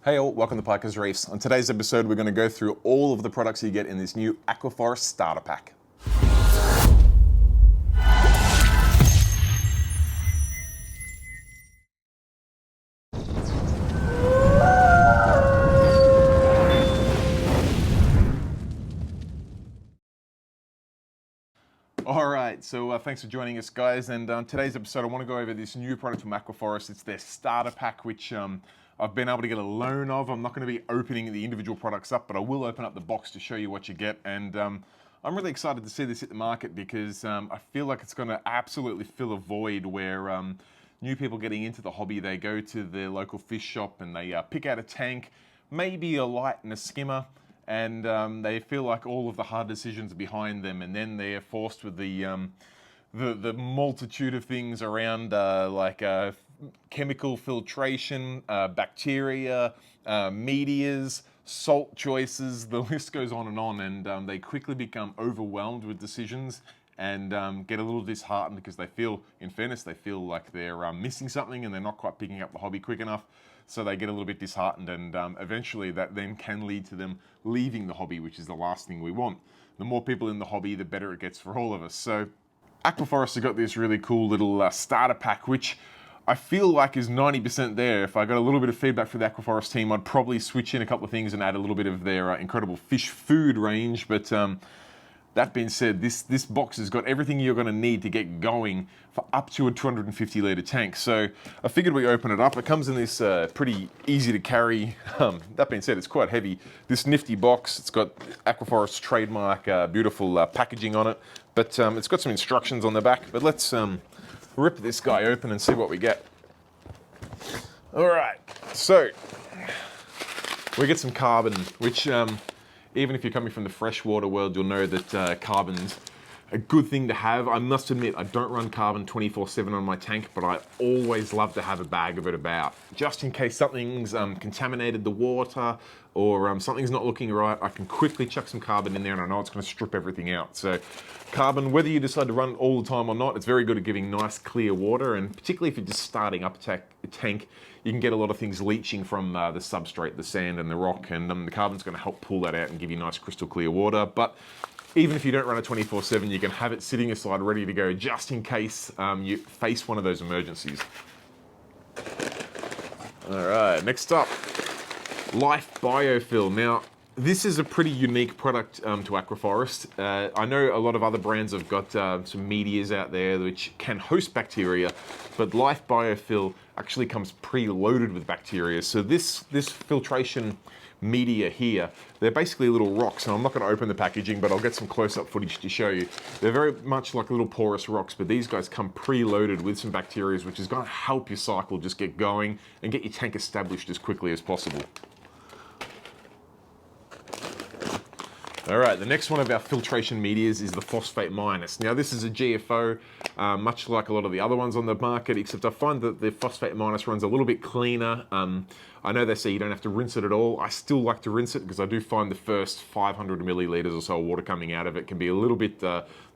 Hey all, welcome to Parker's Reefs. On today's episode, we're going to go through all of the products you get in this new Aquaforest Starter Pack. Alright, so thanks for joining us guys, and today's episode I want to go over this new product from Aquaforest. It's their starter pack, which I've been able to get a loan of. I'm not going to be opening the individual products up, but I will open up the box to show you what you get, and I'm really excited to see this hit the market because I feel like it's going to absolutely fill a void where new people getting into the hobby, they go to their local fish shop and they pick out a tank, maybe a light and a skimmer, and they feel like all of the hard decisions are behind them, and then they're forced with the multitude of things around chemical filtration, bacteria, medias, salt choices, the list goes on, and they quickly become overwhelmed with decisions and get a little disheartened because they feel, in fairness, they feel like they're missing something and they're not quite picking up the hobby quick enough. So they get a little bit disheartened, and eventually that then can lead to them leaving the hobby, which is the last thing we want. The more people in the hobby, the better it gets for all of us. So Aquaforest have got this really cool little starter pack, which I feel like is 90% there. If I got a little bit of feedback from the Aquaforest team, I'd probably switch in a couple of things and add a little bit of their incredible fish food range. But that being said, this box has got everything you're going to need to get going for up to a 250 litre tank. So I figured we open it up. It comes in this pretty easy to carry, that being said, it's quite heavy, this nifty box. It's got Aquaforest trademark beautiful packaging on it, but it's got some instructions on the back. But let's rip this guy open and see what we get. All right, so we get some carbon, which even if you're coming from the freshwater world, you'll know that carbon's a good thing to have. I must admit, I don't run carbon 24/7 on my tank, but I always love to have a bag of it about. Just in case something's contaminated the water or something's not looking right, I can quickly chuck some carbon in there and I know it's going to strip everything out. So carbon, whether you decide to run it all the time or not, it's very good at giving nice clear water, and particularly if you're just starting up a tank, you can get a lot of things leaching from the substrate, the sand and the rock, and the carbon's going to help pull that out and give you nice crystal clear water. But even if you don't run it 24/7, you can have it sitting aside ready to go just in case you face one of those emergencies. All right, next up, Life Biofill. Now, this is a pretty unique product to Aquaforest. I know a lot of other brands have got some medias out there which can host bacteria, but Life Biofill actually comes pre-loaded with bacteria. So this filtration media here, they're basically little rocks, and I'm not going to open the packaging, but I'll get some close-up footage to show you. They're very much like little porous rocks, but these guys come pre-loaded with some bacteria, which is going to help your cycle just get going and get your tank established as quickly as possible. All right, the next one of our filtration medias is the Phosphate Minus. Now this is a GFO, much like a lot of the other ones on the market, except I find that the Phosphate Minus runs a little bit cleaner. I know they say you don't have to rinse it at all. I still like to rinse it because I do find the first 500 milliliters or so of water coming out of it can be a little bit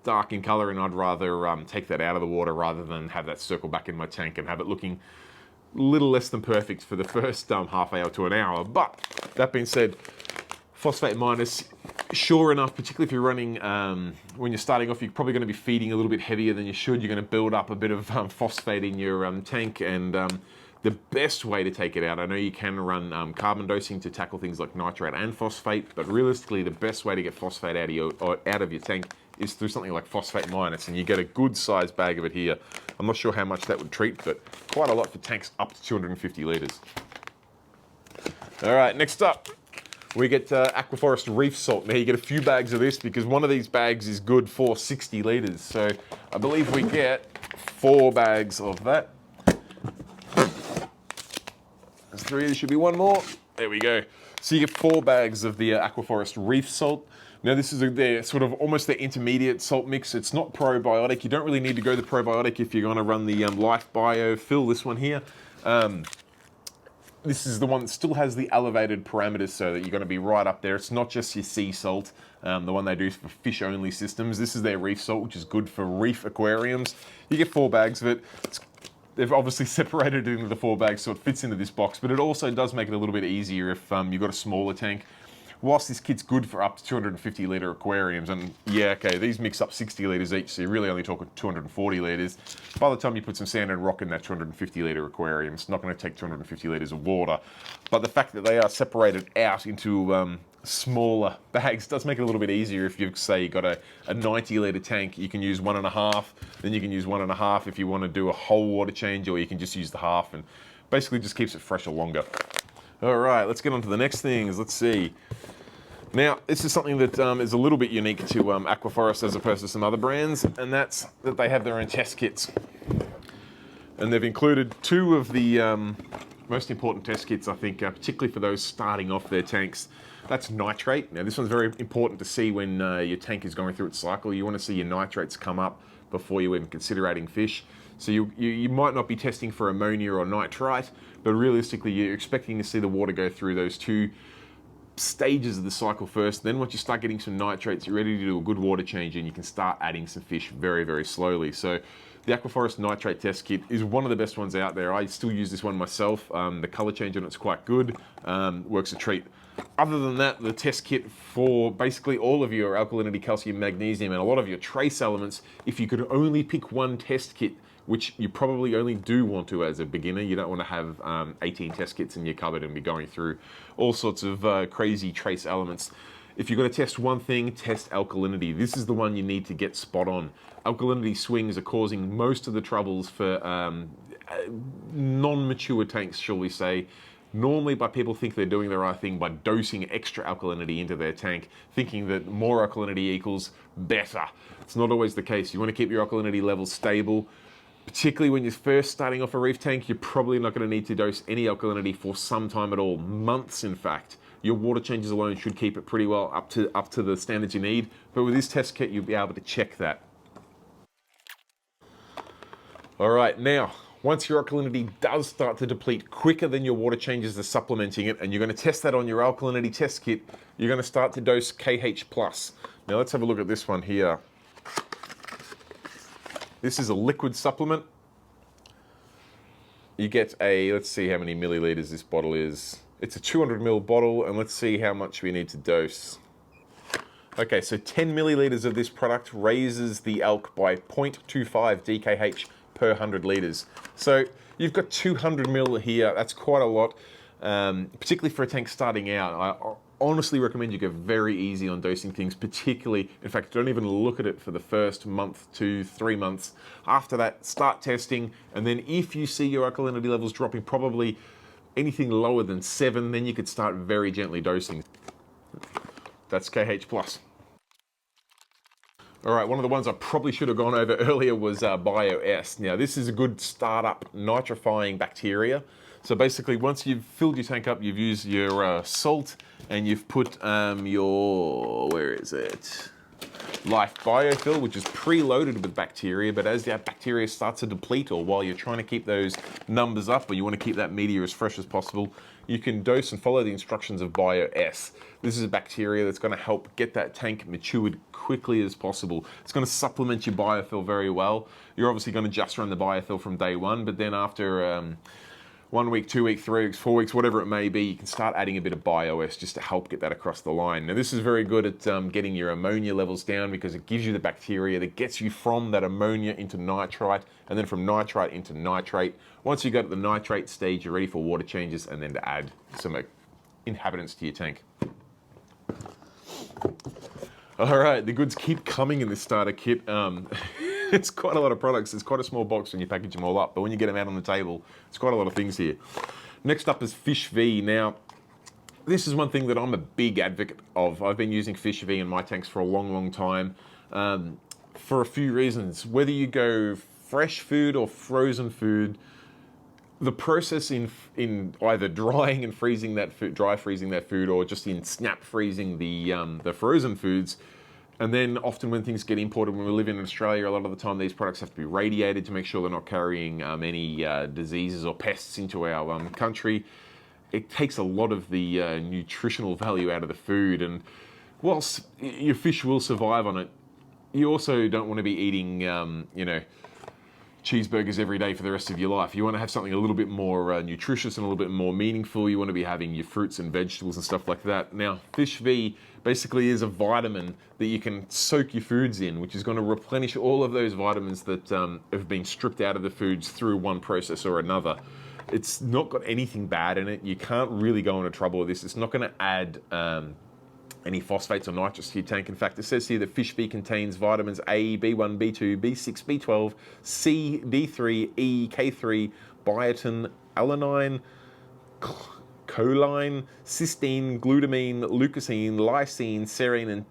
dark in color, and I'd rather take that out of the water rather than have that circle back in my tank and have it looking a little less than perfect for the first half hour to an hour. But that being said, Phosphate Minus, sure enough, particularly if you're running, when you're starting off, you're probably going to be feeding a little bit heavier than you should. You're going to build up a bit of phosphate in your tank, and the best way to take it out, I know you can run carbon dosing to tackle things like nitrate and phosphate, but realistically the best way to get phosphate out of your tank is through something like Phosphate Minus, and you get a good sized bag of it here. I'm not sure how much that would treat, but quite a lot for tanks up to 250 litres. All right, next up, we get Aquaforest Reef Salt. Now you get a few bags of this because one of these bags is good for 60 litres. So I believe we get 4 bags of that. There's 3, there should be 1 more. There we go. So you get 4 bags of the Aquaforest Reef Salt. Now this is their sort of almost their intermediate salt mix. It's not probiotic. You don't really need to go the probiotic if you're going to run the Life Biofill, this one here. This is the one that still has the elevated parameters so that you're going to be right up there. It's not just your sea salt, the one they do for fish-only systems. This is their reef salt, which is good for reef aquariums. You get 4 bags of it. It's They've obviously separated it into the 4 bags so it fits into this box, but it also does make it a little bit easier if you've got a smaller tank. Whilst this kit's good for up to 250 litre aquariums, and yeah, okay, these mix up 60 litres each, so you're really only talking 240 litres. By the time you put some sand and rock in that 250 litre aquarium, it's not going to take 250 litres of water. But the fact that they are separated out into smaller bags does make it a little bit easier. If you've, say, got a 90 litre tank, you can use 1.5, then you can use 1.5 if you want to do a whole water change, or you can just use the half, and basically just keeps it fresher longer. All right, let's get on to the next things. Let's see. Now, this is something that is a little bit unique to Aquaforest as opposed to some other brands, and that's that they have their own test kits. And they've included 2 of the most important test kits, I think, particularly for those starting off their tanks. That's nitrate. Now, this one's very important to see when your tank is going through its cycle. You want to see your nitrates come up before you even consider adding fish. So you might not be testing for ammonia or nitrite, but realistically, you're expecting to see the water go through those 2 stages of the cycle first. Then once you start getting some nitrates, you're ready to do a good water change and you can start adding some fish very, very slowly. So the Aquaforest nitrate test kit is one of the best ones out there. I still use this one myself. The color change on it's quite good, works a treat. Other than that, the test kit for basically all of your alkalinity, calcium, magnesium, and a lot of your trace elements, if you could only pick one test kit, which you probably only do want to as a beginner. You don't want to have 18 test kits in your cupboard and be going through all sorts of crazy trace elements. If you're going to test one thing, test alkalinity. This is the one you need to get spot on. Alkalinity swings are causing most of the troubles for non-mature tanks, shall we say. Normally, by people think they're doing the right thing by dosing extra alkalinity into their tank, thinking that more alkalinity equals better. It's not always the case. You want to keep your alkalinity levels stable. Particularly when you're first starting off a reef tank, you're probably not going to need to dose any alkalinity for some time at all, months in fact. Your water changes alone should keep it pretty well up to the standards you need, but with this test kit, you'll be able to check that. All right, now, once your alkalinity does start to deplete quicker than your water changes are supplementing it, and you're going to test that on your alkalinity test kit, you're going to start to dose KH+. Now let's have a look at this one here. This is a liquid supplement. You get a, let's see how many milliliters this bottle is. It's a 200 ml bottle, and let's see how much we need to dose. Okay, so 10 milliliters of this product raises the alk by 0.25 DKH per 100 liters. So you've got 200 ml here. That's quite a lot, particularly for a tank starting out. I honestly recommend you go very easy on dosing things, particularly, in fact, don't even look at it for the first month to 3 months. After that, start testing, and then if you see your alkalinity levels dropping probably anything lower than 7, then you could start very gently dosing. That's KH+. All right, one of the ones I probably should have gone over earlier was BioS. Now, this is a good startup nitrifying bacteria. So basically, once you've filled your tank up, you've used your salt, and you've put your, where is it? Life biofill, which is preloaded with bacteria, but as that bacteria starts to deplete, or while you're trying to keep those numbers up, or you want to keep that media as fresh as possible, you can dose and follow the instructions of BioS. This is a bacteria that's going to help get that tank matured quickly as possible. It's going to supplement your biofill very well. You're obviously going to just run the biofill from day one, but then after 1 week, 2 weeks, 3 weeks, 4 weeks, whatever it may be, you can start adding a bit of BioS just to help get that across the line. Now, this is very good at getting your ammonia levels down because it gives you the bacteria that gets you from that ammonia into nitrite, and then from nitrite into nitrate. Once you go to the nitrate stage, you're ready for water changes and then to add some inhabitants to your tank. All right, the goods keep coming in this starter kit. It's quite a lot of products. It's quite a small box when you package them all up, but when you get them out on the table, it's quite a lot of things here. Next up is Fish V. Now, this is one thing that I'm a big advocate of. I've been using Fish V in my tanks for a long, long time for a few reasons. Whether you go fresh food or frozen food, the process in either drying and freezing that food, dry freezing that food, or just in snap freezing the frozen foods. And then often when things get imported, when we live in Australia, a lot of the time these products have to be radiated to make sure they're not carrying any diseases or pests into our country. It takes a lot of the nutritional value out of the food, and whilst your fish will survive on it, you also don't want to be eating, cheeseburgers every day for the rest of your life. You want to have something a little bit more nutritious and a little bit more meaningful. You want to be having your fruits and vegetables and stuff like that. Now, Fish V basically is a vitamin that you can soak your foods in, which is going to replenish all of those vitamins that have been stripped out of the foods through one process or another. It's not got anything bad in it. You can't really go into trouble with this. It's not going to add any phosphates or nitrates to your tank. In fact, it says here that Fish V contains vitamins A, B1, B2, B6, B12, C, D3, E, K3, biotin, alanine, choline, cysteine, glutamine, leucine, lysine, serine, and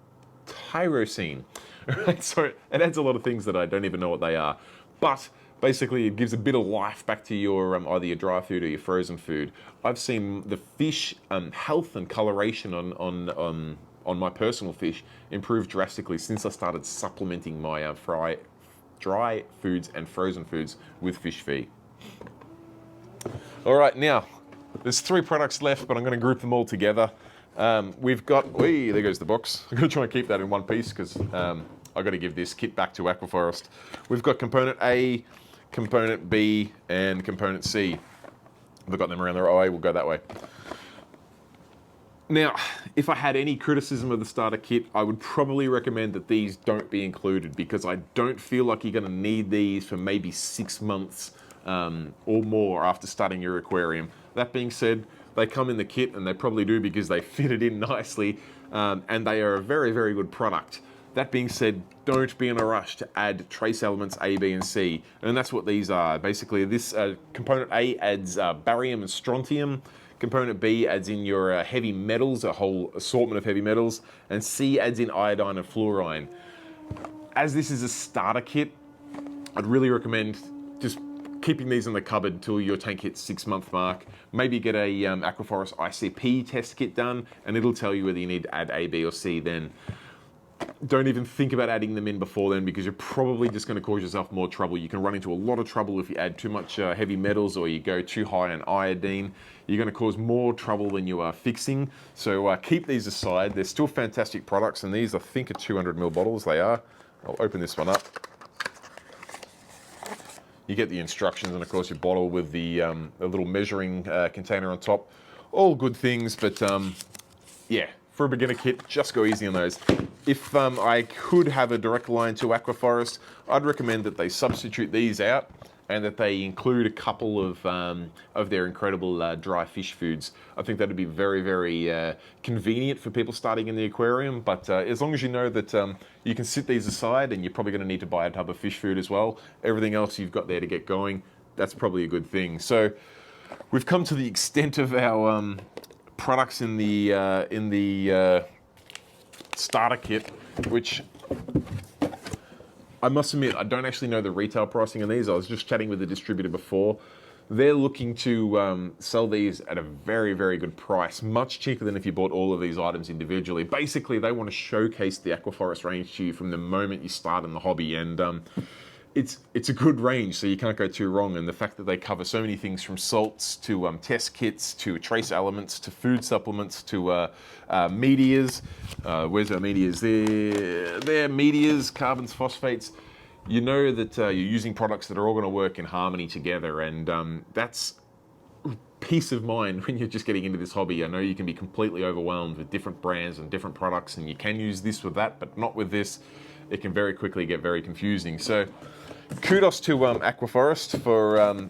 tyrosine. Right? So it adds a lot of things that I don't even know what they are. But basically, it gives a bit of life back to your either your dry food or your frozen food. I've seen the fish health and coloration on my personal fish improve drastically since I started supplementing my dry foods and frozen foods with Fish V. All right, now there's 3 products left, but I'm going to group them all together. We've got, there goes the box. I'm going to try and keep that in one piece because I've got to give this kit back to Aquaforest. We've got component A, component B, and component C. We've got them around the right way, we'll go that way. Now, if I had any criticism of the starter kit, I would probably recommend that these don't be included because I don't feel like you're going to need these for maybe 6 months or more after starting your aquarium. That being said, they come in the kit, and they probably do because they fit it in nicely, and they are a very, very good product. That being said, don't be in a rush to add trace elements A, B, and C. And that's what these are. Basically, this component A adds barium and strontium. Component B adds in your heavy metals, a whole assortment of heavy metals. And C adds in iodine and fluorine. As this is a starter kit, I'd really recommend just keeping these in the cupboard till your tank hits 6-month mark. Maybe get a Aquaforest ICP test kit done, and it'll tell you whether you need to add A, B, or C then. Don't even think about adding them in before then because you're probably just going to cause yourself more trouble. You can run into a lot of trouble if you add too much heavy metals or you go too high on iodine. You're going to cause more trouble than you are fixing. So keep these aside. They're still fantastic products, and these I think are 200ml bottles. They are. I'll open this one up. You get the instructions and of course your bottle with the a little measuring container on top. All good things, but yeah. For a beginner kit, just go easy on those. If I could have a direct line to Aquaforest, I'd recommend that they substitute these out and that they include a couple of their incredible dry fish foods. I think that'd be very, very convenient for people starting in the aquarium, but as long as you know that you can sit these aside, and you're probably going to need to buy a tub of fish food as well, everything else you've got there to get going, that's probably a good thing. So we've come to the extent of our products in the starter kit, which I must admit I don't actually know the retail pricing on these. I was just chatting with the distributor before. They're looking to sell these at a very, very good price, much cheaper than if you bought all of these items individually. Basically, they want to showcase the Aquaforest range to you from the moment you start in the hobby, and it's a good range, so you can't go too wrong. And the fact that they cover so many things from salts to test kits to trace elements to food supplements to medias. Where's our medias? They're medias, carbons, phosphates. You know that you're using products that are all going to work in harmony together, and that's peace of mind when you're just getting into this hobby. I know you can be completely overwhelmed with different brands and different products, and you can use this with that, but not with this. It can very quickly get very confusing. So kudos to Aquaforest for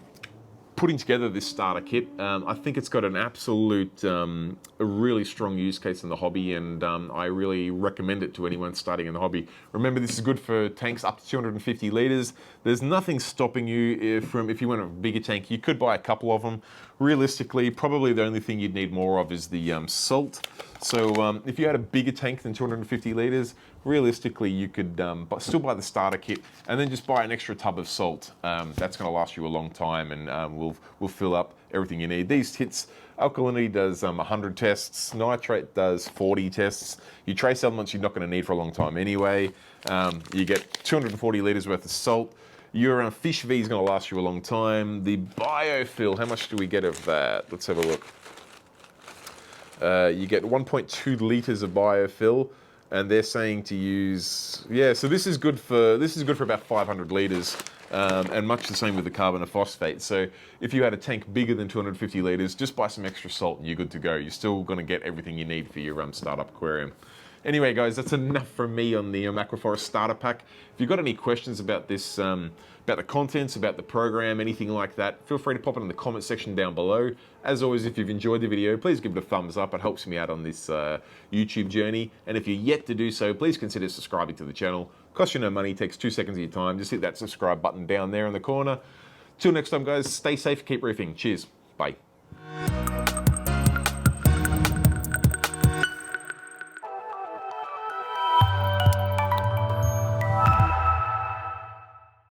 putting together this starter kit. I think it's got an absolute, a really strong use case in the hobby, and I really recommend it to anyone starting in the hobby. Remember, this is good for tanks up to 250 litres. There's nothing stopping you if you want a bigger tank. You could buy a couple of them. Realistically, probably the only thing you'd need more of is the salt. So if you had a bigger tank than 250 litres, realistically you could still buy the starter kit and then just buy an extra tub of salt. That's going to last you a long time, and will fill up everything you need. These kits, alkalinity does 100 tests, nitrate does 40 tests. Your trace elements you're not going to need for a long time anyway. You get 240 litres worth of salt. Your Fish V is going to last you a long time. The biofill, how much do we get of that? Let's have a look. You get 1.2 litres of biofill, and they're saying to use, so this is good for about 500 litres. and much the same with the carbon-phosphate. So if you had a tank bigger than 250 litres, just buy some extra salt and you're good to go. You're still going to get everything you need for your startup aquarium. Anyway, guys, that's enough from me on the Aquaforest Starter Pack. If you've got any questions about this, about the contents, about the program, anything like that, feel free to pop it in the comment section down below. As always, if you've enjoyed the video, please give it a thumbs up. It helps me out on this YouTube journey. And if you're yet to do so, please consider subscribing to the channel. Costs you no money, takes 2 seconds of your time. Just hit that subscribe button down there in the corner. Till next time, guys, stay safe, keep reefing. Cheers. Bye.